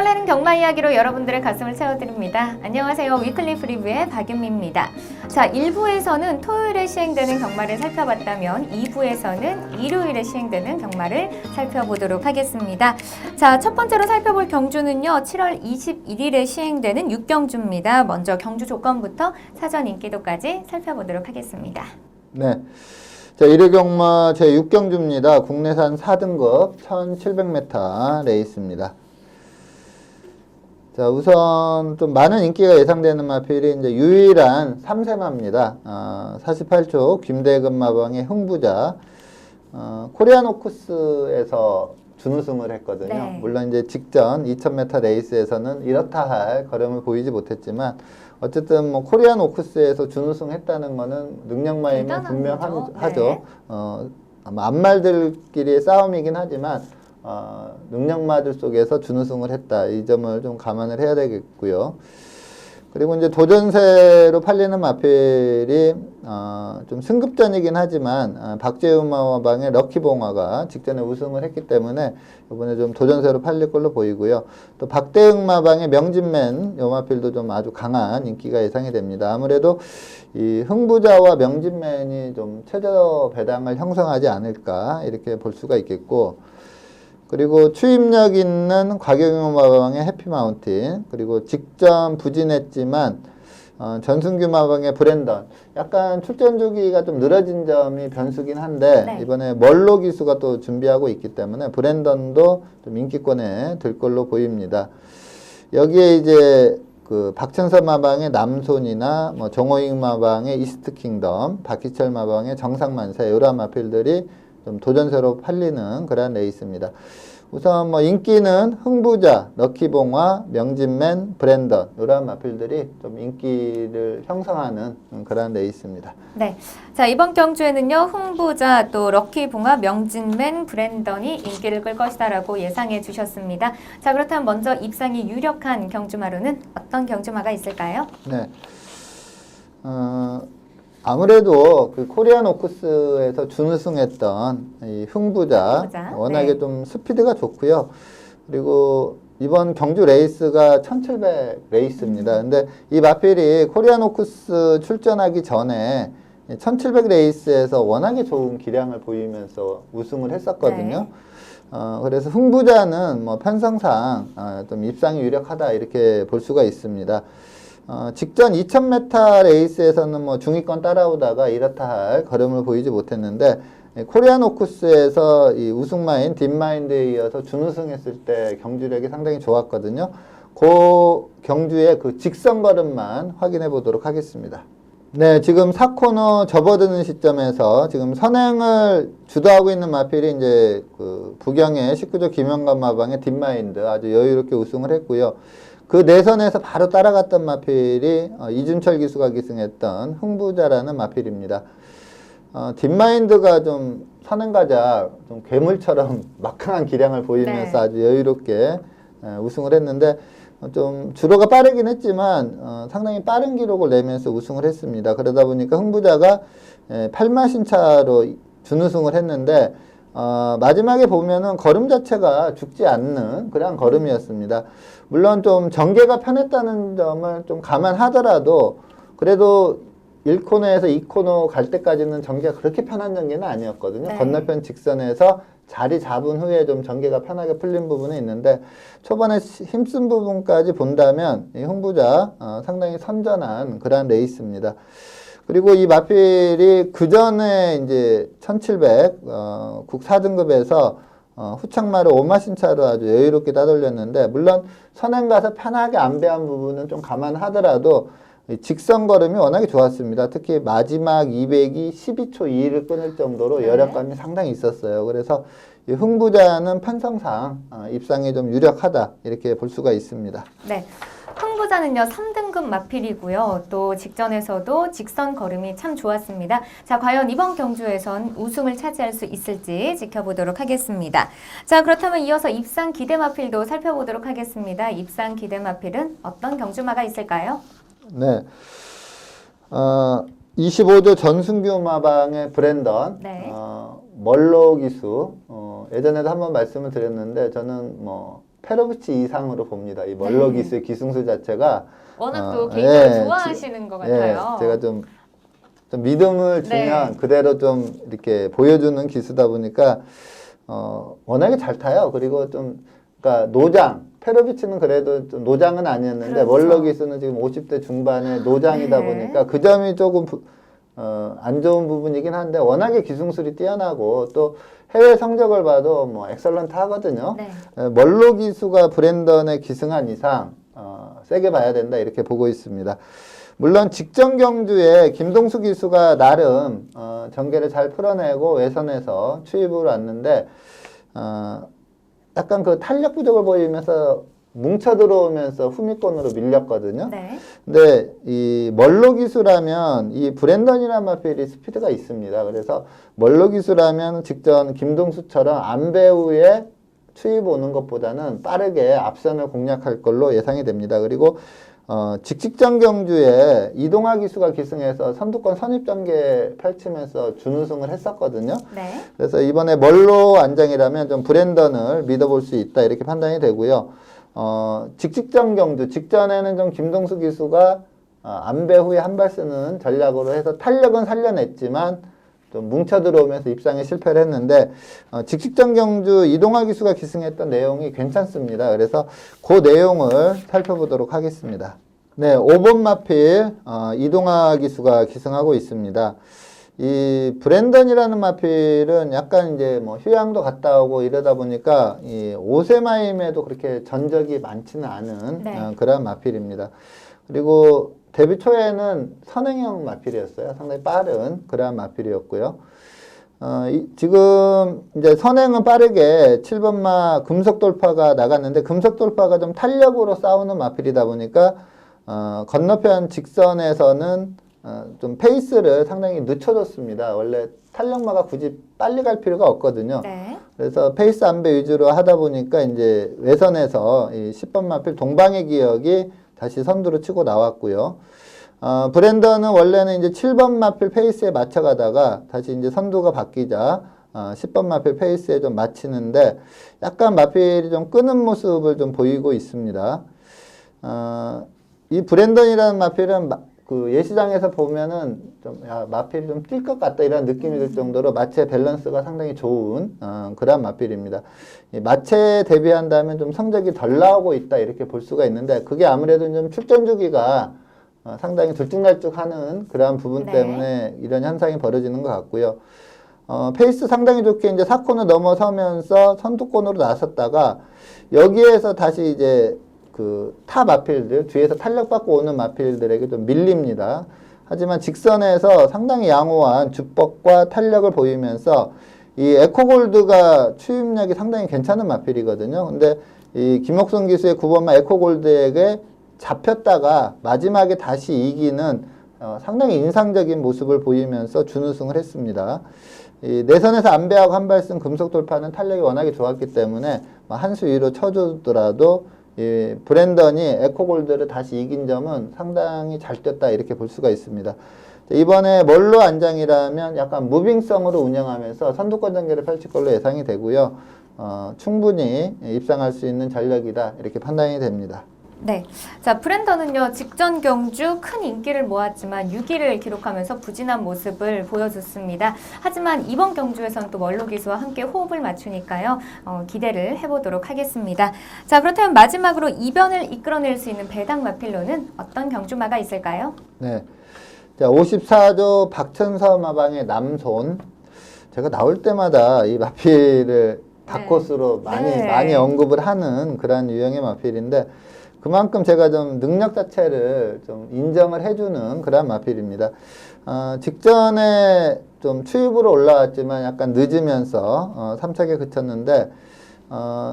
설레는 경마 이야기로 여러분들의 가슴을 채워드립니다. 안녕하세요. 위클리 프리뷰의 박윤미입니다. 자, 1부에서는 토요일에 시행되는 경마를 살펴봤다면 2부에서는 일요일에 시행되는 경마를 살펴보도록 하겠습니다. 자, 첫 번째로 살펴볼 경주는요. 7월 21일에 시행되는 6경주입니다. 먼저 경주 조건부터 사전 인기도까지 살펴보도록 하겠습니다. 네. 자, 1회 경마 제6경주입니다. 국내산 4등급 1700m 레이스입니다. 자, 우선 좀 많은 인기가 예상되는 마필이 이제 유일한 3세마입니다. 48초 김대근 마방의 흥부자. 코리안 오크스에서 준우승을 했거든요. 네. 물론 이제 직전 2000m 레이스에서는 이렇다 할 걸음을 보이지 못했지만 어쨌든 뭐 코리안 오크스에서 준우승했다는 거는 능력마이면 분명하죠. 네. 아마 앞말들끼리의 싸움이긴 하지만 능력마들 속에서 준우승을 했다. 이 점을 좀 감안을 해야 되겠고요. 그리고 이제 도전세로 팔리는 마필이 좀 승급전이긴 하지만 박재훈 마방의 럭키봉화가 직전에 우승을 했기 때문에 이번에 좀 도전세로 팔릴 걸로 보이고요. 또 박대응 마방의 명진맨 요 마필도 좀 아주 강한 인기가 예상이 됩니다. 아무래도 이 흥부자와 명진맨이 좀 최저 배당을 형성하지 않을까 이렇게 볼 수가 있겠고, 그리고 추임력 있는 곽영용 마방의 해피마운틴, 그리고 직전 부진했지만 전승규 마방의 브랜던, 약간 출전 주기가 좀 늘어진 점이 변수긴 한데 네. 이번에 멀로 기수가 또 준비하고 있기 때문에 브랜던도 좀 인기권에 들 걸로 보입니다. 여기에 이제 그 박천선 마방의 남손이나 뭐 정호익 마방의 이스트 킹덤, 박희철 마방의 정상만세, 이런 마필들이 좀 도전세로 팔리는 그런 레이스입니다. 우선 뭐 인기는 흥부자, 럭키봉화, 명진맨, 브랜던 이런 마필들이 좀 인기를 형성하는 그런 레이스입니다. 네. 자, 이번 경주에는요. 흥부자, 또 럭키봉화, 명진맨, 브랜던이 인기를 끌 것이다라고 예상해 주셨습니다. 자, 그렇다면 먼저 입상이 유력한 경주마로는 어떤 경주마가 있을까요? 네. 아무래도 그 코리안 오크스에서 준우승했던 이 흥부자, 워낙에 네. 좀 스피드가 좋고요. 그리고 이번 경주 레이스가 1700 레이스입니다. 근데 이 마필이 코리안 오크스 출전하기 전에 1700 레이스에서 워낙에 좋은 기량을 보이면서 우승을 했었거든요. 네. 그래서 흥부자는 뭐 편성상 좀 입상이 유력하다 이렇게 볼 수가 있습니다. 직전 2000m 레이스에서는 뭐 중위권 따라오다가 이렇다 할 걸음을 보이지 못했는데 코리안 오크스에서 이 우승마인 딥마인드에 이어서 준우승했을 때 경주력이 상당히 좋았거든요. 그 경주의 그 직선 걸음만 확인해 보도록 하겠습니다. 네, 지금 4코너 접어드는 시점에서 지금 선행을 주도하고 있는 마필이 이제 그 부경의 19조 김영관 마방의 딥마인드 아주 여유롭게 우승을 했고요. 그 내선에서 바로 따라갔던 마필이 이준철 기수가 기승했던 흥부자라는 마필입니다. 딥마인드가 좀 선행가자 좀 괴물처럼 막강한 기량을 보이면서 네. 아주 여유롭게 우승을 했는데 좀 주로가 빠르긴 했지만 상당히 빠른 기록을 내면서 우승을 했습니다. 그러다 보니까 흥부자가 8마신차로 준우승을 했는데 마지막에 보면은 걸음 자체가 죽지 않는 그런 걸음이었습니다. 물론 좀 전개가 편했다는 점을 좀 감안하더라도 그래도 1코너에서 2코너 갈 때까지는 전개가 그렇게 편한 전개는 아니었거든요. 네. 건너편 직선에서 자리 잡은 후에 좀 전개가 편하게 풀린 부분이 있는데 초반에 힘쓴 부분까지 본다면 이 흥부자 상당히 선전한 그런 레이스입니다. 그리고 이 마필이 그 전에 이제 1700 국 4등급에서 후창마를 5마신차로 아주 여유롭게 따돌렸는데, 물론 선행 가서 편하게 안배한 부분은 좀 감안하더라도 직선 걸음이 워낙에 좋았습니다. 특히 마지막 200이 12초 2를 끊을 정도로 네. 여력감이 상당히 있었어요. 그래서 이 흥부자는 편성상 입상이 좀 유력하다 이렇게 볼 수가 있습니다. 네. 흥부자는요 3등급 마필이고요. 또 직전에서도 직선 걸음이 참 좋았습니다. 자, 과연 이번 경주에선 우승을 차지할 수 있을지 지켜보도록 하겠습니다. 자, 그렇다면 이어서 입상 기대 마필도 살펴보도록 하겠습니다. 입상 기대 마필은 어떤 경주마가 있을까요? 네. 25조 전승규 마방의 브랜던, 네. 멀로 기수, 예전에도 한번 말씀을 드렸는데 저는 뭐 페로비치 이상으로 봅니다. 이 멀로 기수의 기승수 자체가 워낙 또 개인적으로 예, 좋아하시는 것 같아요. 제가 좀 믿음을 주면 네. 그대로 좀 이렇게 보여주는 기수다 보니까 워낙에 잘 타요. 그리고 그러니까 노장 페로비치는 그래도 좀 노장은 아니었는데 그렇죠. 멀로 기수는 지금 50대 중반의 노장이다 네. 보니까 그 점이 조금 안 좋은 부분이긴 한데 워낙에 기술술이 뛰어나고 또 해외 성적을 봐도 뭐 엑설런트 하거든요. 네. 멀로 기수가 브랜던에 기승한 이상 세게 봐야 된다 이렇게 보고 있습니다. 물론 직전 경주에 김동수 기수가 나름 전개를 잘 풀어내고 외선에서 추입으로 왔는데 약간 그 탄력 부족을 보이면서 뭉쳐 들어오면서 후미권으로 밀렸거든요. 네. 근데 이 멀로 기수라면 이 브랜던이라는 마필이 스피드가 있습니다. 그래서 멀로 기수라면 직전 김동수처럼 안배우에 추입 오는 것보다는 빠르게 앞선을 공략할 걸로 예상이 됩니다. 그리고 직직전 경주에 이동화 기수가 기승해서 선두권 선입 전개 펼치면서 준우승을 했었거든요. 네. 그래서 이번에 멀로 안장이라면 좀 브랜던을 믿어볼 수 있다 이렇게 판단이 되고요. 직직전 경주 직전에는 좀 김동수 기수가 안배 후에 한 발 쓰는 전략으로 해서 탄력은 살려냈지만 좀 뭉쳐 들어오면서 입상에 실패를 했는데 직직전 경주 이동화 기수가 기승했던 내용이 괜찮습니다. 그래서 그 내용을 살펴보도록 하겠습니다. 네, 5번 마필 이동화 기수가 기승하고 있습니다. 이 브랜던이라는 마필은 약간 이제 뭐 휴양도 갔다 오고 이러다 보니까 이 오세마임에도 그렇게 전적이 많지는 않은 네. 그런 마필입니다. 그리고 데뷔 초에는 선행형 마필이었어요. 상당히 빠른 그러한 마필이었고요. 지금 이제 선행은 빠르게 7번마 금속 돌파가 나갔는데 금속 돌파가 좀 탄력으로 싸우는 마필이다 보니까 건너편 직선에서는 좀 페이스를 상당히 늦춰줬습니다. 원래 탄력마가 굳이 빨리 갈 필요가 없거든요. 네. 그래서 페이스 안배 위주로 하다 보니까 이제 외선에서 이 10번 마필 동방의 기억이 다시 선두로 치고 나왔고요. 브랜던은 원래는 이제 7번 마필 페이스에 맞춰가다가 다시 이제 선두가 바뀌자 10번 마필 페이스에 좀 맞추는데 약간 마필이 좀 끄는 모습을 좀 보이고 있습니다. 이 브랜던이라는 마필은 그 예시장에서 보면은 좀 마필이 좀 뛸 것 같다 이런 느낌이 들 정도로 마체 밸런스가 상당히 좋은 그런 마필입니다. 이 마체에 대비한다면 좀 성적이 덜 나오고 있다 이렇게 볼 수가 있는데 그게 아무래도 좀 출전 주기가 상당히 들쭉날쭉하는 그러한 부분 네. 때문에 이런 현상이 벌어지는 것 같고요. 페이스 상당히 좋게 이제 4코너 넘어서면서 선두권으로 나섰다가 여기에서 다시 이제 그 타 마필들 뒤에서 탄력받고 오는 마필들에게 좀 밀립니다. 하지만 직선에서 상당히 양호한 주법과 탄력을 보이면서 이 에코골드가 추입력이 상당히 괜찮은 마필이거든요. 근데 이 김옥순 기수의 9번마 에코골드에게 잡혔다가 마지막에 다시 이기는 상당히 인상적인 모습을 보이면서 준우승을 했습니다. 이 내선에서 안배하고 한 발 쓴 금속 돌파는 탄력이 워낙에 좋았기 때문에 한 수 위로 쳐주더라도 이 브랜던이 에코골드를 다시 이긴 점은 상당히 잘 뛰었다 이렇게 볼 수가 있습니다. 이번에 멀로 안장이라면 약간 무빙성으로 운영하면서 선두권 전개를 펼칠 걸로 예상이 되고요. 충분히 입상할 수 있는 전력이다 이렇게 판단이 됩니다. 네. 자, 브랜던은요, 직전 경주 큰 인기를 모았지만 6위를 기록하면서 부진한 모습을 보여줬습니다. 하지만 이번 경주에서는 또 멀로 기수와 함께 호흡을 맞추니까요, 기대를 해보도록 하겠습니다. 자, 그렇다면 마지막으로 이변을 이끌어낼 수 있는 배당 마필로는 어떤 경주마가 있을까요? 네. 자, 54조 박천서 마방의 남손. 제가 나올 때마다 이 마필을 다코스로 많이 언급을 하는 그런 유형의 마필인데, 그만큼 제가 좀 능력 자체를 좀 인정을 해주는 그런 마필입니다. 직전에 좀 추입으로 올라왔지만 약간 늦으면서 3착에 그쳤는데,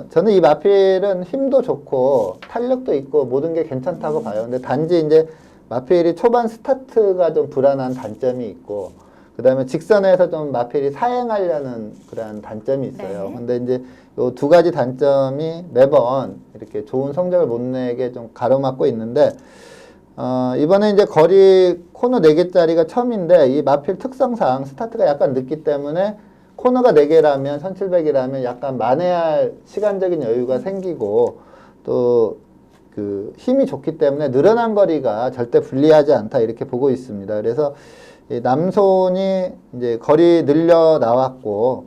저는 이 마필은 힘도 좋고 탄력도 있고 모든 게 괜찮다고 봐요. 근데 단지 이제 마필이 초반 스타트가 좀 불안한 단점이 있고, 그 다음에 직선에서 좀 마필이 사행하려는 그런 단점이 있어요. 네. 근데 이제 요 두 가지 단점이 매번 이렇게 좋은 성적을 못 내게 좀 가로막고 있는데, 이번에 이제 거리 코너 4개짜리가 처음인데, 이 마필 특성상 스타트가 약간 늦기 때문에 코너가 4개라면 1700이라면 약간 만회할 시간적인 여유가 생기고 또 그 힘이 좋기 때문에 늘어난 거리가 절대 불리하지 않다 이렇게 보고 있습니다. 그래서 이 남손이 이제 거리 늘려 나왔고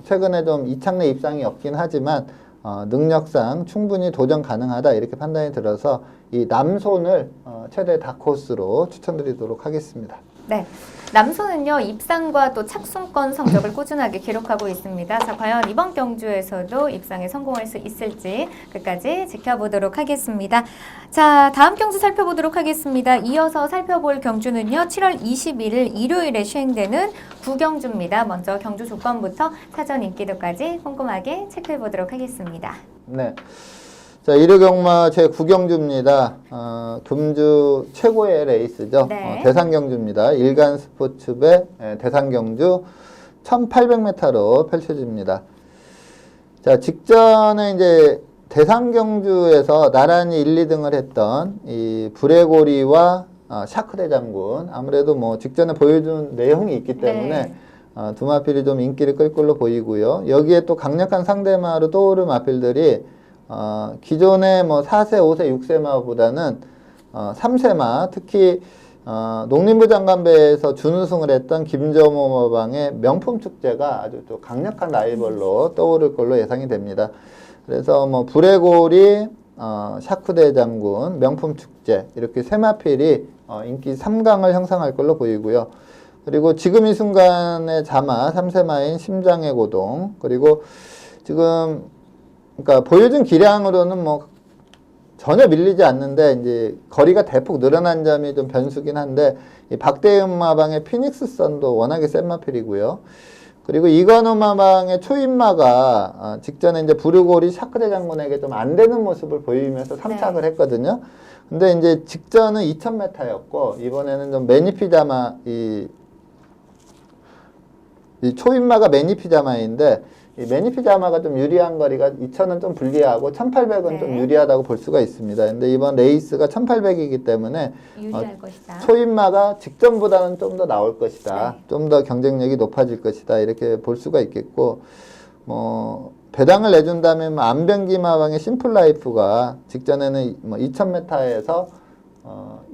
최근에 좀 이창래 입상이 없긴 하지만 능력상 충분히 도전 가능하다 이렇게 판단이 들어서 이 남손을 최대 다크호스로 추천드리도록 하겠습니다. 네, 남손은요 입상과 또 착순권 성적을 꾸준하게 기록하고 있습니다. 자, 과연 이번 경주에서도 입상에 성공할 수 있을지 끝까지 지켜보도록 하겠습니다. 자, 다음 경주 살펴보도록 하겠습니다. 이어서 살펴볼 경주는요 7월 21일 일요일에 시행되는 구경주입니다. 먼저 경주 조건부터 사전 인기도까지 꼼꼼하게 체크해 보도록 하겠습니다. 네. 자, 1호 경마 제9경주입니다. 금주 최고의 레이스죠. 네. 대상경주입니다. 일간 스포츠배 대상경주 1800m로 펼쳐집니다. 자, 직전에 이제 대상경주에서 나란히 1, 2등을 했던 이 브레고리와 샤크 대장군 아무래도 뭐 직전에 보여준 내용이 있기 때문에 두 마필이 좀 인기를 끌 걸로 보이고요. 여기에 또 강력한 상대마로 떠오른 마필들이 기존의 뭐 4세, 5세, 6세마보다는 3세마, 특히 농림부 장관배에서 준우승을 했던 김점호 마방의 명품 축제가 아주 또 강력한 라이벌로 떠오를 걸로 예상이 됩니다. 그래서 뭐 브레고리, 샤크대 장군, 명품 축제 이렇게 세 마필이 인기 3강을 형성할 걸로 보이고요. 그리고 지금 이 순간의 자마, 3세마인 심장의 고동, 그리고 지금 그러니까 보여준 기량으로는 뭐 전혀 밀리지 않는데 이제 거리가 대폭 늘어난 점이 좀 변수긴 한데 이 박대은 마방의 피닉스 선도 워낙에 센 마필이고요. 그리고 이관호 마방의 초인마가 직전에 이제 부르고리 샤크대 장군에게 좀 안 되는 모습을 보이면서 3착을 했거든요. 근데 이제 직전은 2000m였고 이번에는 좀 매니피자마 이 초인마가 매니피자마인데 이 매니피자마가 좀 유리한 거리가 2000은 좀 불리하고 1800은 좀 유리하다고 볼 수가 있습니다. 근데 이번 레이스가 1800이기 때문에 유리할 것이다. 초인마가 직전보다는 좀 더 나올 것이다. 좀 더 경쟁력이 높아질 것이다. 이렇게 볼 수가 있겠고 뭐 배당을 내준다면 뭐 안병기 마방의 심플라이프가 직전에는 뭐 2000m에서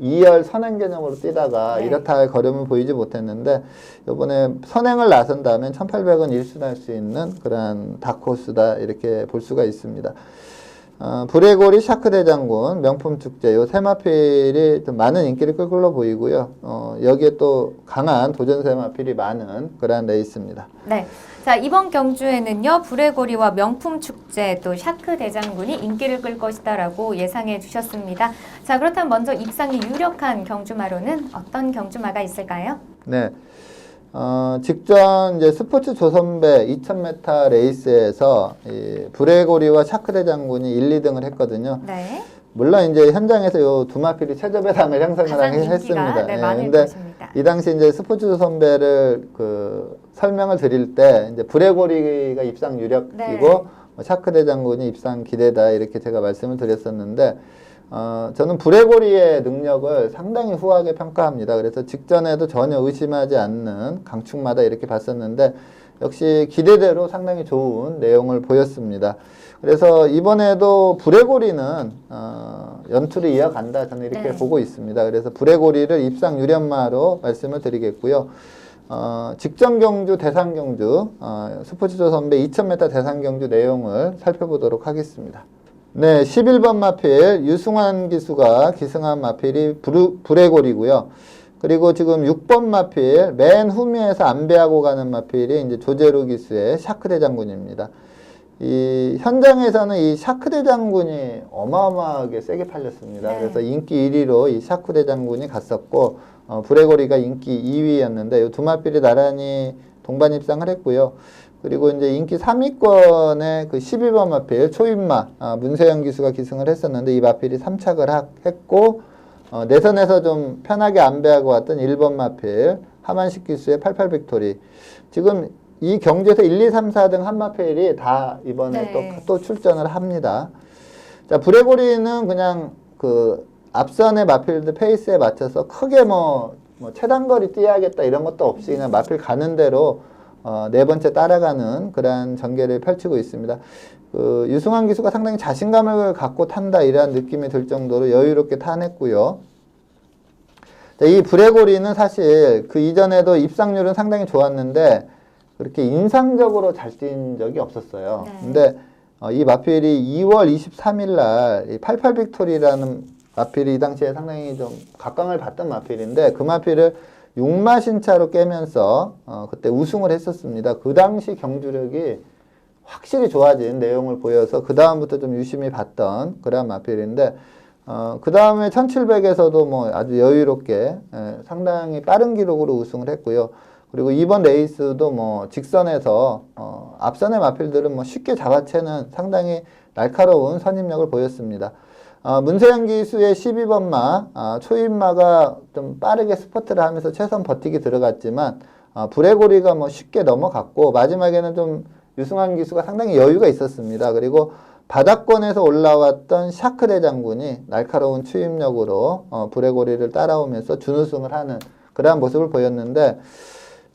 2열 선행 개념으로 뛰다가 이렇다 할 걸음을 보이지 못했는데 이번에 선행을 나선다면 1800은 1순할 수 있는 그러한 다크호스다 이렇게 볼 수가 있습니다. 브레고리 샤크 대장군 명품 축제 요 세 마필이 좀 많은 인기를 끌 걸로 보이고요. 여기에 또 강한 도전 세 마필이 많은 그러한 레이스입니다. 네. 자, 이번 경주에는요, 브레고리와 명품 축제 또 샤크 대장군이 인기를 끌 것이다라고 예상해 주셨습니다. 자, 그렇다면 먼저 입상이 유력한 경주마로는 어떤 경주마가 있을까요? 네. 직전 이제 스포츠 조선배 2000m 레이스에서 이 브레고리와 샤크 대장군이 1, 2등을 했거든요. 네. 물론 이제 현장에서 요 두 마필이 최저배당을 형성을 했습니다. 네, 많을 근데 것입니다. 이 당시 이제 스포츠 조선배를 그 설명을 드릴 때 이제 브레고리가 입상 유력이고 샤크 대장군이 입상 기대다 이렇게 제가 말씀을 드렸었는데 저는 브레고리의 능력을 상당히 후하게 평가합니다. 그래서 직전에도 전혀 의심하지 않는 강축마다 이렇게 봤었는데 역시 기대대로 상당히 좋은 내용을 보였습니다. 그래서 이번에도 브레고리는 연투를 이어간다 저는 이렇게 보고 있습니다. 그래서 브레고리를 입상 유력마로 말씀을 드리겠고요. 직전 경주, 대상 경주, 스포츠조선배 2000m 대상 경주 내용을 살펴보도록 하겠습니다. 네, 11번 마필 유승환 기수가 기승한 마필이 브레고리고요. 그리고 지금 6번 마필 맨 후미에서 안배하고 가는 마필이 이제 조재루 기수의 샤크 대장군입니다. 이 현장에서는 이 샤크 대장군이 어마어마하게 세게 팔렸습니다. 그래서 인기 1위로 이 샤크 대장군이 갔었고 브레고리가 인기 2위였는데 이 두 마필이 나란히 동반 입상을 했고요. 그리고 이제 인기 3위권에 그 12번 마필 초인마 문세영 기수가 기승을 했었는데 이 마필이 3착을 했고 내선에서 좀 편하게 안배하고 왔던 1번 마필 하만식 기수의 88 빅토리. 지금 이 경주에서 1, 2, 3, 4등 한 마필이 다 이번에 또 출전을 합니다. 자, 브레고리는 그냥 그 앞선의 마필들 페이스에 맞춰서 크게 뭐 최단거리 뛰어야겠다 이런 것도 없이 그냥 마필 가는 대로 네 번째 따라가는 그러한 전개를 펼치고 있습니다. 유승환 기수가 상당히 자신감을 갖고 탄다 이러한 느낌이 들 정도로 여유롭게 타냈고요. 이 브레고리는 사실 그 이전에도 입상률은 상당히 좋았는데 그렇게 인상적으로 잘 뛴 적이 없었어요. 네. 근데 이 마필이 2월 23일 날 88 빅토리라는 마필이 이 당시에 상당히 좀 각광을 받던 마필인데 그 마필을 6마신차로 깨면서 그때 우승을 했었습니다. 그 당시 경주력이 확실히 좋아진 내용을 보여서 그 다음부터 좀 유심히 봤던 그런 마필인데 그 다음에 1700에서도 뭐 아주 여유롭게 상당히 빠른 기록으로 우승을 했고요. 그리고 이번 레이스도 뭐 직선에서 앞선의 마필들은 뭐 쉽게 잡아채는 상당히 날카로운 선임력을 보였습니다. 문세영 기수의 12번마 초입마가 좀 빠르게 스퍼트를 하면서 최선 버티기 들어갔지만 브레고리가 뭐 쉽게 넘어갔고 마지막에는 좀 유승환 기수가 상당히 여유가 있었습니다. 그리고 바닥권에서 올라왔던 샤크레 장군이 날카로운 추임력으로 브레고리를 따라오면서 준우승을 하는 그러한 모습을 보였는데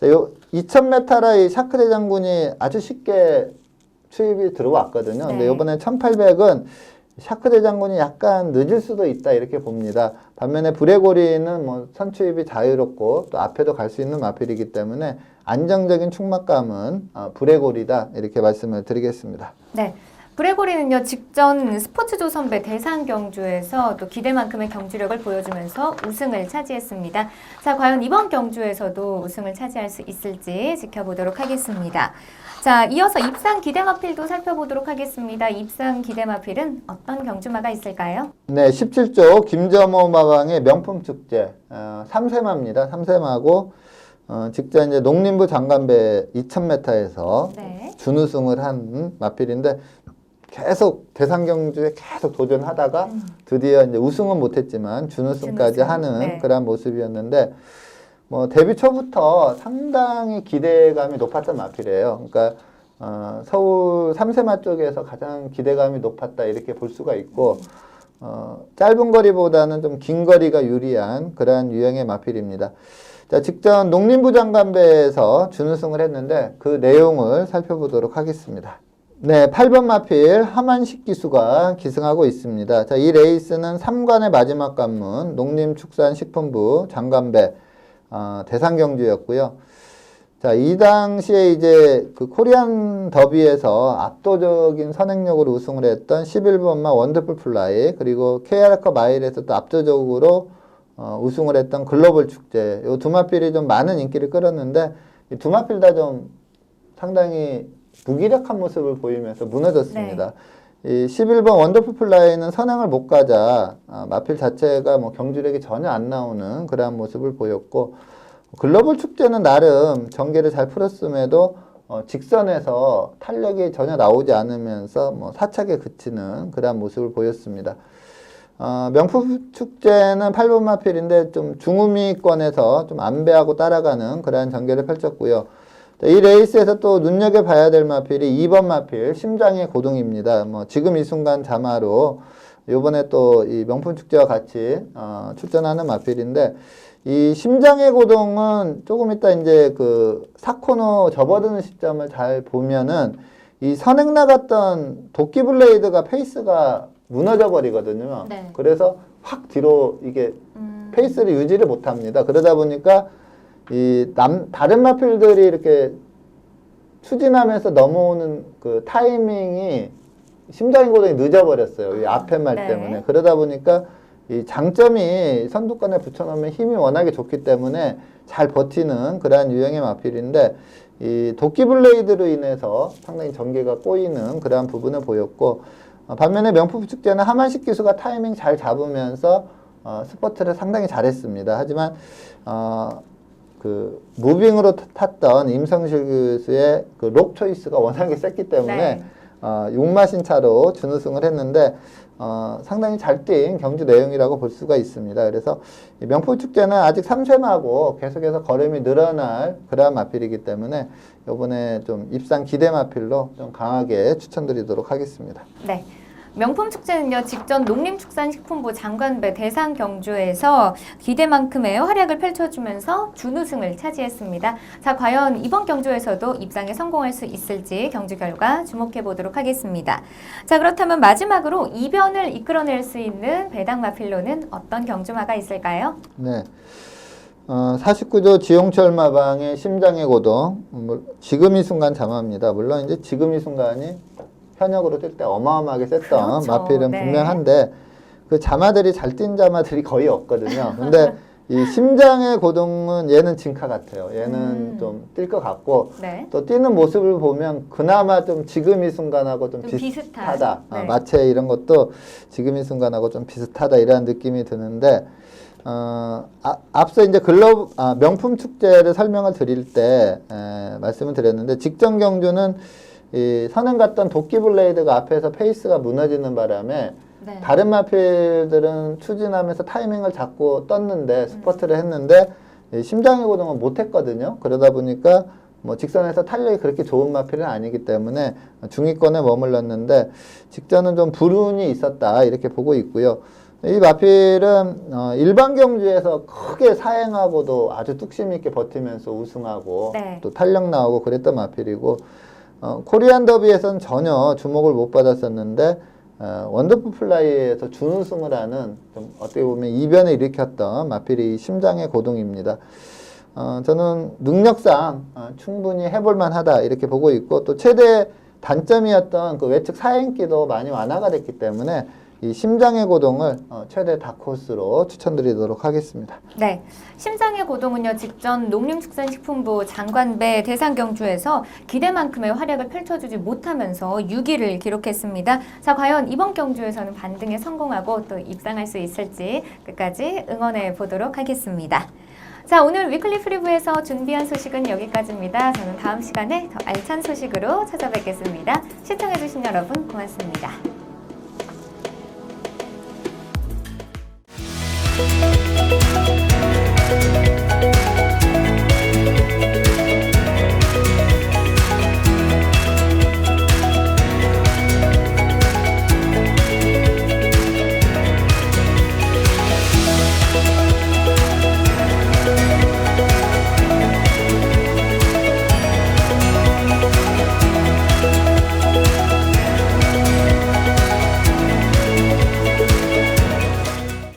2000m라 이 샤크레 장군이 아주 쉽게 추입이 들어왔거든요. 근데 네. 이번에 1800은 샤크레 장군이 약간 늦을 수도 있다 이렇게 봅니다. 반면에 브레고리는 뭐 선추입이 자유롭고 또 앞에도 갈 수 있는 마필이기 때문에 안정적인 충막감은 브레고리다 이렇게 말씀을 드리겠습니다. 네. 브레고리는요, 직전 스포츠조 선배 대상 경주에서 또 기대만큼의 경주력을 보여주면서 우승을 차지했습니다. 자, 과연 이번 경주에서도 우승을 차지할 수 있을지 지켜보도록 하겠습니다. 자, 이어서 입상 기대마필도 살펴보도록 하겠습니다. 입상 기대마필은 어떤 경주마가 있을까요? 네, 17조 김점호 마왕의 명품 축제 3세마입니다. 3세마고 직전 이제 농림부 장관배 2000m에서 네. 준우승을 한 마필인데 계속 대상 경주에 계속 도전하다가 드디어 이제 우승은 못했지만 준우승까지 준우승, 하는 네. 그런 모습이었는데 뭐 데뷔 초부터 상당히 기대감이 높았던 마필이에요. 그러니까 서울 3세마 쪽에서 가장 기대감이 높았다 이렇게 볼 수가 있고 짧은 거리보다는 좀 긴 거리가 유리한 그러한 유형의 마필입니다. 자, 직전 농림부 장관배에서 준우승을 했는데 그 내용을 살펴보도록 하겠습니다. 네, 8번 마필 하만식 기수가 기승하고 있습니다. 자, 이 레이스는 3관의 마지막 관문 농림축산식품부 장관배 대상 경주였고요. 자, 이 당시에 이제 그 코리안 더비에서 압도적인 선행력으로 우승을 했던 11번마 원더풀 플라이 그리고 KR컵 마일에서 또 압도적으로 우승을 했던 글로벌 축제 이 두 마필이 좀 많은 인기를 끌었는데 이 두 마필 다 좀 상당히 무기력한 모습을 보이면서 무너졌습니다. 이 11번 원더풀 플라이는 선행을 못 가자 마필 자체가 뭐 경주력이 전혀 안 나오는 그러한 모습을 보였고 글로벌 축제는 나름 전개를 잘 풀었음에도 직선에서 탄력이 전혀 나오지 않으면서 뭐 사착에 그치는 그러한 모습을 보였습니다. 명품 축제는 8번 마필인데 좀 중후미권에서 좀 안배하고 따라가는 그러한 전개를 펼쳤고요. 이 레이스에서 또 눈여겨봐야 될 마필이 2번 마필 심장의 고동입니다. 뭐 지금 이 순간 자마로 요번에 또 이 명품 축제와 같이 출전하는 마필인데 이 심장의 고동은 조금 이따 이제 그 4코너 접어드는 시점을 잘 보면은 이 선행 나갔던 도끼 블레이드가 페이스가 무너져 버리거든요. 네. 그래서 확 뒤로 이게 페이스를 유지를 못 합니다. 그러다 보니까 다른 마필들이 이렇게 추진하면서 넘어오는 그 타이밍이 심장의 고동이 늦어버렸어요. 이 앞에 말 네. 때문에. 그러다 보니까 이 장점이 선두권에 붙여놓으면 힘이 워낙에 좋기 때문에 잘 버티는 그러한 유형의 마필인데 이 도끼 블레이드로 인해서 상당히 전개가 꼬이는 그러한 부분을 보였고 반면에 명품 축제는 하만식 기수가 타이밍 잘 잡으면서 스퍼트를 상당히 잘했습니다. 하지만 그 무빙으로 탔던 임성실 교수의 그 록 초이스가 워낙에 셌기 때문에 네. 6마신 차로 준우승을 했는데 상당히 잘 뛴 경주 내용이라고 볼 수가 있습니다. 그래서 이 명품 축제는 아직 3세마고 계속해서 걸음이 늘어날 그러한 마필이기 때문에 이번에 좀 입상 기대 마필로 좀 강하게 추천드리도록 하겠습니다. 네. 명품 축제는요, 직전 농림축산식품부 장관배 대상 경주에서 기대만큼의 활약을 펼쳐주면서 준우승을 차지했습니다. 자, 과연 이번 경주에서도 입상에 성공할 수 있을지 경주 결과 주목해 보도록 하겠습니다. 자, 그렇다면 마지막으로 이변을 이끌어낼 수 있는 배당 마필로는 어떤 경주마가 있을까요? 네. 49조 지용철 마방의 심장의 고동. 지금 이 순간 자마입니다. 물론 이제 지금 이 순간이 현역으로 뛸 때 어마어마하게 셌던 그렇죠. 마필은 네. 분명한데 그 자마들이 잘 뛴 자마들이 거의 없거든요. 근데 이 심장의 고동은 얘는 진카 같아요. 얘는 좀 뛸 것 같고 네. 또 뛰는 모습을 보면 그나마 좀 지금 이 순간하고 좀 비슷하다. 네. 마체 이런 것도 지금 이 순간하고 좀 비슷하다 이런 느낌이 드는데 앞서 이제 명품 축제를 설명을 드릴 때 말씀을 드렸는데 직전 경주는 이 선행 갔던 도끼 블레이드가 앞에서 페이스가 무너지는 바람에 네. 다른 마필들은 추진하면서 타이밍을 잡고 떴는데 스퍼트를 했는데 이 심장의 고동은 못했거든요. 그러다 보니까 뭐 직선에서 탄력이 그렇게 좋은 마필은 아니기 때문에 중위권에 머물렀는데 직전은 좀 불운이 있었다 이렇게 보고 있고요. 이 마필은 일반 경주에서 크게 사행하고도 아주 뚝심 있게 버티면서 우승하고 네. 또 탄력 나오고 그랬던 마필이고 코리안 더비에서는 전혀 주목을 못 받았었는데 원더풀 플라이에서 준우승을 하는 좀 어떻게 보면 이변을 일으켰던 마필이 심장의 고동입니다. 저는 능력상 충분히 해볼만 하다 이렇게 보고 있고 또 최대 단점이었던 그 외측 사행기도 많이 완화가 됐기 때문에 이 심장의 고동을 최대 다크호스로 추천드리도록 하겠습니다. 네, 심장의 고동은요 직전 농림축산식품부 장관배 대상 경주에서 기대만큼의 활약을 펼쳐주지 못하면서 6위를 기록했습니다. 자, 과연 이번 경주에서는 반등에 성공하고 또 입상할 수 있을지 끝까지 응원해 보도록 하겠습니다. 자, 오늘 위클리 프리뷰에서 준비한 소식은 여기까지입니다. 저는 다음 시간에 더 알찬 소식으로 찾아뵙겠습니다. 시청해주신 여러분 고맙습니다.